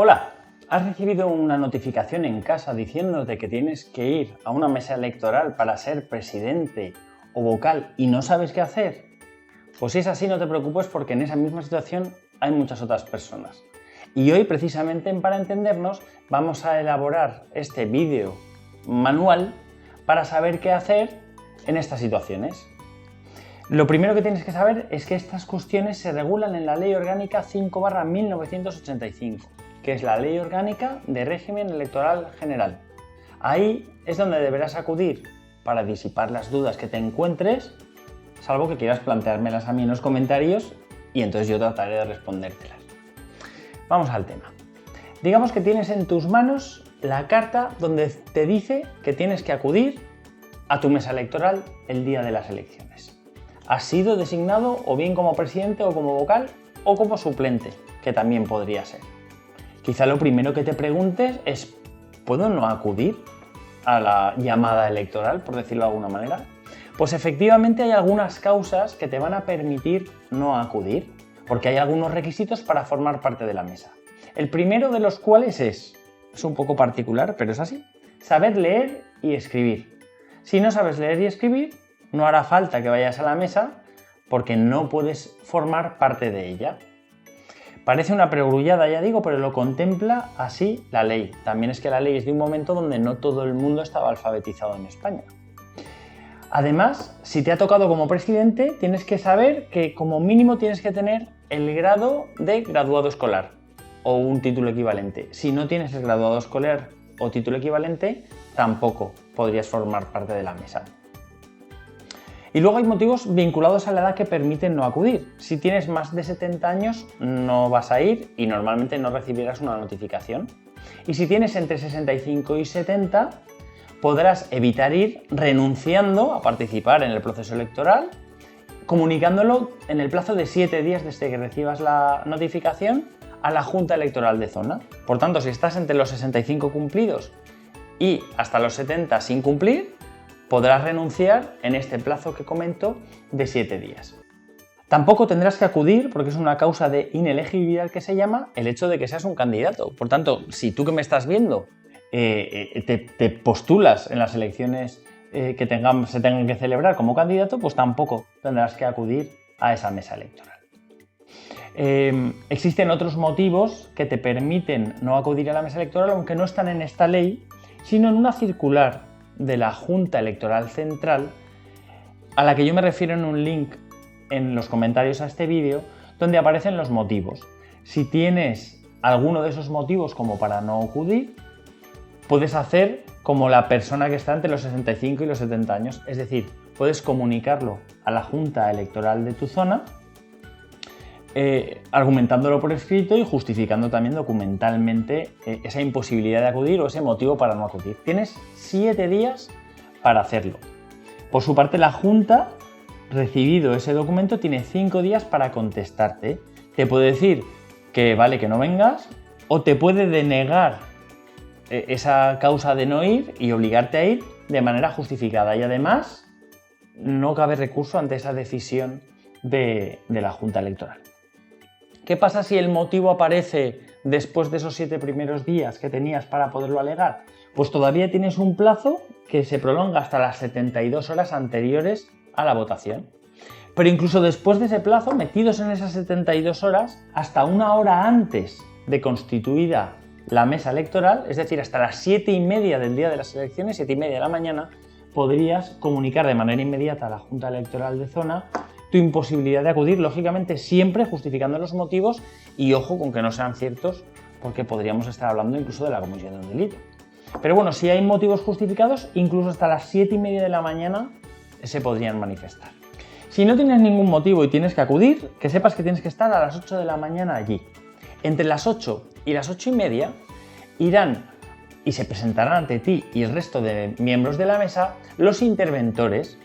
Hola, ¿has recibido una notificación en casa diciéndote que tienes que ir a una mesa electoral para ser presidente o vocal y no sabes qué hacer? Pues si es así, no te preocupes porque en esa misma situación hay muchas otras personas. Y hoy, precisamente Para Entendernos, vamos a elaborar este vídeo manual para saber qué hacer en estas situaciones. Lo primero que tienes que saber es que estas cuestiones se regulan en la Ley Orgánica 5/1985, que es la Ley Orgánica de Régimen Electoral General. Ahí es donde deberás acudir para disipar las dudas que te encuentres, salvo que quieras planteármelas a mí en los comentarios y entonces yo trataré de respondértelas. Vamos al tema. Digamos que tienes en tus manos la carta donde te dice que tienes que acudir a tu mesa electoral el día de las elecciones. Has sido designado o bien como presidente o como vocal o como suplente, que también podría ser. Quizá lo primero que te preguntes es, ¿puedo no acudir a la llamada electoral, por decirlo de alguna manera? Pues efectivamente hay algunas causas que te van a permitir no acudir, porque hay algunos requisitos para formar parte de la mesa. El primero de los cuales es un poco particular, pero es así, saber leer y escribir. Si no sabes leer y escribir, no hará falta que vayas a la mesa porque no puedes formar parte de ella. Parece una perogrullada, ya digo, pero lo contempla así la ley. También es que la ley es de un momento donde no todo el mundo estaba alfabetizado en España. Además, si te ha tocado como presidente, tienes que saber que como mínimo tienes que tener el grado de graduado escolar o un título equivalente. Si no tienes el graduado escolar o título equivalente, tampoco podrías formar parte de la mesa. Y luego hay motivos vinculados a la edad que permiten no acudir. Si tienes más de 70 años no vas a ir y normalmente no recibirás una notificación. Y si tienes entre 65 y 70 podrás evitar ir renunciando a participar en el proceso electoral, comunicándolo en el plazo de 7 días desde que recibas la notificación a la Junta Electoral de Zona. Por tanto, si estás entre los 65 cumplidos y hasta los 70 sin cumplir, podrás renunciar en este plazo que comento de 7 días. Tampoco tendrás que acudir, porque es una causa de inelegibilidad que se llama, el hecho de que seas un candidato. Por tanto, si tú que me estás viendo te postulas en las elecciones que se tengan que celebrar como candidato, pues tampoco tendrás que acudir a esa mesa electoral. Existen otros motivos que te permiten no acudir a la mesa electoral, aunque no están en esta ley, sino en una circular de la Junta Electoral Central, a la que yo me refiero en un link en los comentarios a este vídeo, donde aparecen los motivos. Si tienes alguno de esos motivos como para no acudir, puedes hacer como la persona que está entre los 65 y los 70 años, es decir, puedes comunicarlo a la Junta Electoral de tu zona, argumentándolo por escrito y justificando también documentalmente esa imposibilidad de acudir o ese motivo para no acudir. Tienes 7 días para hacerlo. Por su parte, la Junta, recibido ese documento, tiene 5 días para contestarte. Te puede decir que vale que no vengas o te puede denegar esa causa de no ir y obligarte a ir de manera justificada. Y además, no cabe recurso ante esa decisión de la Junta Electoral. ¿Qué pasa si el motivo aparece después de esos 7 primeros días que tenías para poderlo alegar? Pues todavía tienes un plazo que se prolonga hasta las 72 horas anteriores a la votación. Pero incluso después de ese plazo, metidos en esas 72 horas, hasta 1 hora antes de constituida la mesa electoral, es decir, hasta las 7:30 del día de las elecciones, 7:30 de la mañana, podrías comunicar de manera inmediata a la Junta Electoral de Zona tu imposibilidad de acudir, lógicamente siempre justificando los motivos y ojo con que no sean ciertos porque podríamos estar hablando incluso de la comisión de un delito. Pero bueno, si hay motivos justificados, incluso hasta las 7:30 de la mañana se podrían manifestar. Si no tienes ningún motivo y tienes que acudir, que sepas que tienes que estar a las 8 de la mañana allí. Entre las 8 y las 8:30 irán y se presentarán ante ti y el resto de miembros de la mesa los interventores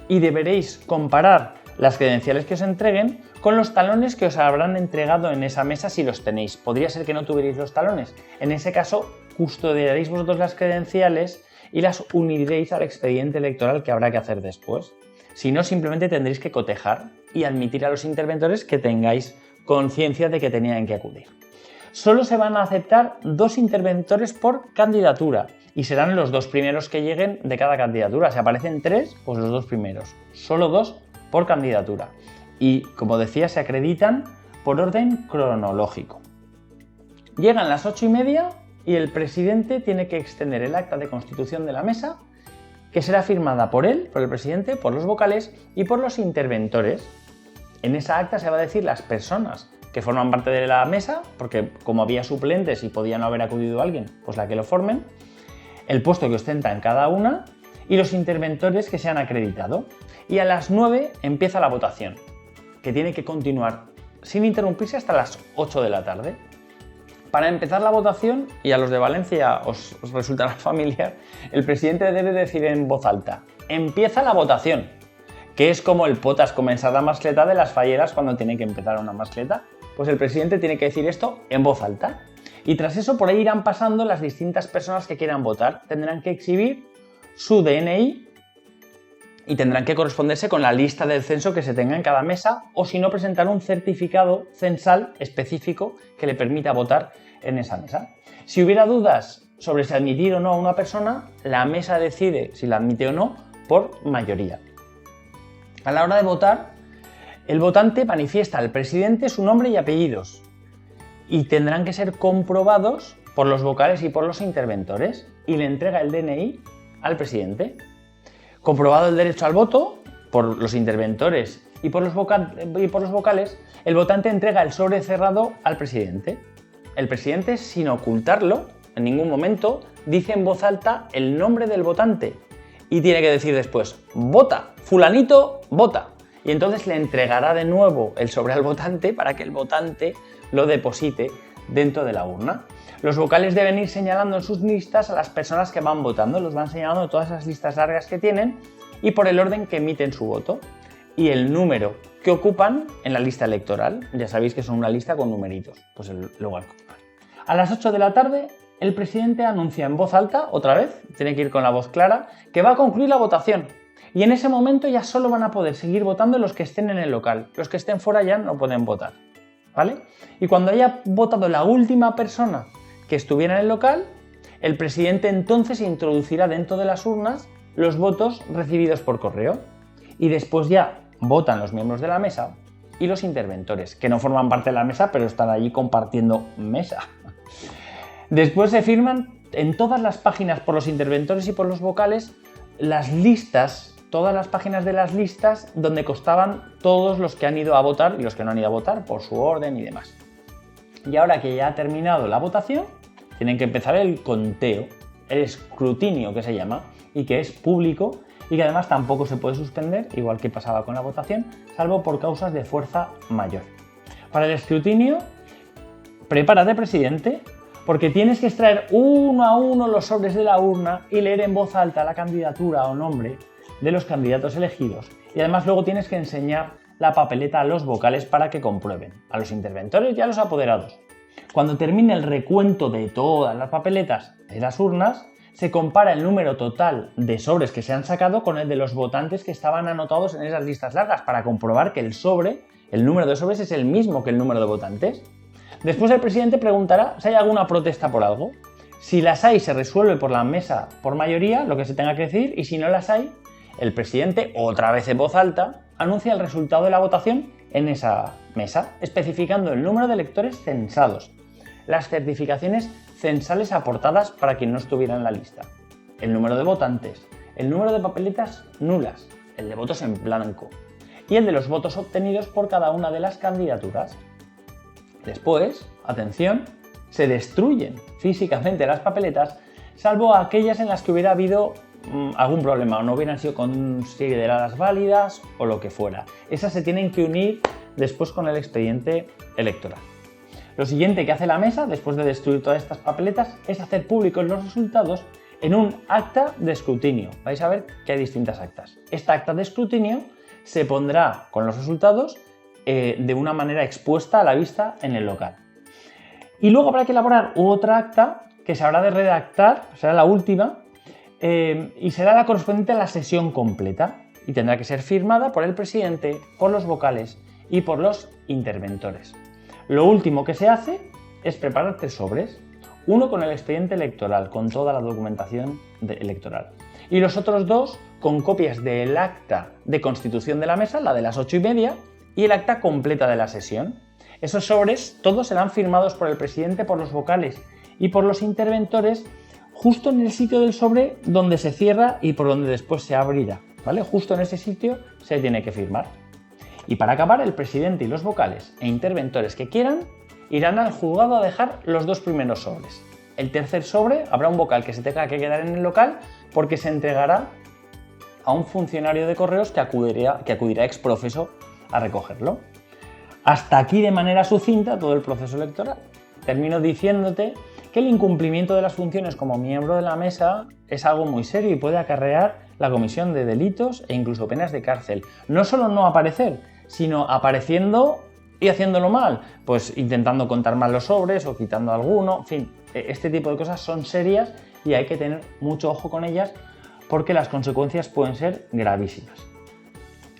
y deberéis comparar las credenciales que os entreguen con los talones que os habrán entregado en esa mesa si los tenéis. Podría ser que no tuvierais los talones. En ese caso, custodiaréis vosotros las credenciales y las uniréis al expediente electoral que habrá que hacer después. Si no, simplemente tendréis que cotejar y admitir a los interventores que tengáis conciencia de que tenían que acudir. solo se van a aceptar 2 interventores por candidatura y serán los 2 primeros que lleguen de cada candidatura. Si aparecen 3, pues los 2 primeros. Solo 2 por candidatura. Y, como decía, se acreditan por orden cronológico. Llegan las 8:30 y el presidente tiene que extender el acta de constitución de la mesa, que será firmada por él, por el presidente, por los vocales y por los interventores. En esa acta se va a decir las personas que forman parte de la mesa, porque como había suplentes y podía no haber acudido alguien, pues la que lo formen, el puesto que ostenta en cada una y los interventores que se han acreditado. Y a las 9 empieza la votación, que tiene que continuar sin interrumpirse hasta las 8 de la tarde. Para empezar la votación, y a los de Valencia os resultará familiar, el presidente debe decir en voz alta: empieza la votación, que es como el potas comenzar la mascleta de las falleras cuando tiene que empezar una mascleta. Pues el presidente tiene que decir esto en voz alta. Y tras eso por ahí irán pasando las distintas personas que quieran votar. Tendrán que exhibir su DNI y tendrán que corresponderse con la lista del censo que se tenga en cada mesa, o si no, presentar un certificado censal específico que le permita votar en esa mesa. Si hubiera dudas sobre si admitir o no a una persona, la mesa decide si la admite o no por mayoría. A la hora de votar, el votante manifiesta al presidente su nombre y apellidos y tendrán que ser comprobados por los vocales y por los interventores, y le entrega el DNI al presidente. Comprobado el derecho al voto por los interventores y por los vocales, el votante entrega el sobre cerrado al presidente. El presidente, sin ocultarlo en ningún momento, dice en voz alta el nombre del votante y tiene que decir después: vota, fulanito, vota. Y entonces le entregará de nuevo el sobre al votante para que el votante lo deposite dentro de la urna. Los vocales deben ir señalando en sus listas a las personas que van votando, los van señalando en todas esas listas largas que tienen y por el orden que emiten su voto y el número que ocupan en la lista electoral. Ya sabéis que son una lista con numeritos, pues el lugar que ocupan. A las 8 de la tarde, el presidente anuncia en voz alta, otra vez, tiene que ir con la voz clara, que va a concluir la votación. Y en ese momento ya solo van a poder seguir votando los que estén en el local. Los que estén fuera ya no pueden votar, ¿vale? Y cuando haya votado la última persona que estuviera en el local, el presidente entonces introducirá dentro de las urnas los votos recibidos por correo. Y después ya votan los miembros de la mesa y los interventores, que no forman parte de la mesa, pero están allí compartiendo mesa. Después se firman en todas las páginas por los interventores y por los vocales las listas, todas las páginas de las listas donde constaban todos los que han ido a votar y los que no han ido a votar por su orden y demás. Y ahora que ya ha terminado la votación, tienen que empezar el conteo, el escrutinio que se llama, y que es público y que además tampoco se puede suspender, igual que pasaba con la votación, salvo por causas de fuerza mayor. Para el escrutinio, prepárate, presidente, porque tienes que extraer uno a uno los sobres de la urna y leer en voz alta la candidatura o nombre de los candidatos elegidos. Y además luego tienes que enseñar la papeleta a los vocales para que comprueben, a los interventores y a los apoderados. Cuando termine el recuento de todas las papeletas de las urnas, se compara el número total de sobres que se han sacado con el de los votantes que estaban anotados en esas listas largas para comprobar que el número de sobres es el mismo que el número de votantes. Después el presidente preguntará si hay alguna protesta por algo. Si las hay, se resuelve por la mesa por mayoría, lo que se tenga que decir, y si no las hay, el presidente, otra vez en voz alta, anuncia el resultado de la votación en esa mesa, especificando el número de electores censados, las certificaciones censales aportadas para quien no estuviera en la lista, el número de votantes, el número de papeletas nulas, el de votos en blanco y el de los votos obtenidos por cada una de las candidaturas. Después, atención, se destruyen físicamente las papeletas, salvo aquellas en las que hubiera habido algún problema o no hubieran sido consideradas válidas o lo que fuera. Esas se tienen que unir después con el expediente electoral. Lo siguiente que hace la mesa, después de destruir todas estas papeletas, es hacer públicos los resultados en un acta de escrutinio. Vais a ver que hay distintas actas. Esta acta de escrutinio se pondrá con los resultados de una manera expuesta a la vista en el local. Y luego habrá que elaborar otra acta que se habrá de redactar, será la última, y será la correspondiente a la sesión completa y tendrá que ser firmada por el presidente, por los vocales y por los interventores. Lo último que se hace es preparar 3 sobres. Uno con el expediente electoral, con toda la documentación electoral. Y los otros 2 con copias del acta de constitución de la mesa, la de las 8:30, y el acta completa de la sesión. Esos sobres todos serán firmados por el presidente, por los vocales y por los interventores, justo en el sitio del sobre donde se cierra y por donde después se abrirá, ¿vale? Justo en ese sitio se tiene que firmar. Y para acabar, el presidente y los vocales e interventores que quieran irán al juzgado a dejar los 2 primeros sobres. El tercer sobre habrá un vocal que se tenga que quedar en el local porque se entregará a un funcionario de correos que acudirá ex profeso a recogerlo. Hasta aquí de manera sucinta todo el proceso electoral. Termino diciéndote que el incumplimiento de las funciones como miembro de la mesa es algo muy serio y puede acarrear la comisión de delitos e incluso penas de cárcel. No solo no aparecer, sino apareciendo y haciéndolo mal, pues intentando contar mal los sobres o quitando alguno, en fin, este tipo de cosas son serias y hay que tener mucho ojo con ellas porque las consecuencias pueden ser gravísimas.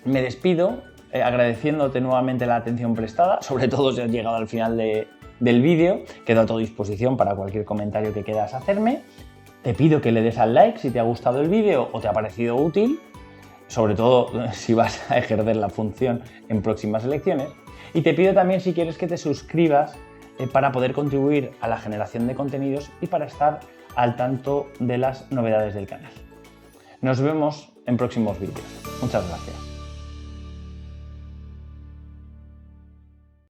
Me despido agradeciéndote nuevamente la atención prestada, sobre todo si has llegado al final del vídeo. Quedo a tu disposición para cualquier comentario que quieras hacerme. Te pido que le des al like si te ha gustado el vídeo o te ha parecido útil, sobre todo si vas a ejercer la función en próximas elecciones. Y te pido también si quieres que te suscribas para poder contribuir a la generación de contenidos y para estar al tanto de las novedades del canal. Nos vemos en próximos vídeos. Muchas gracias.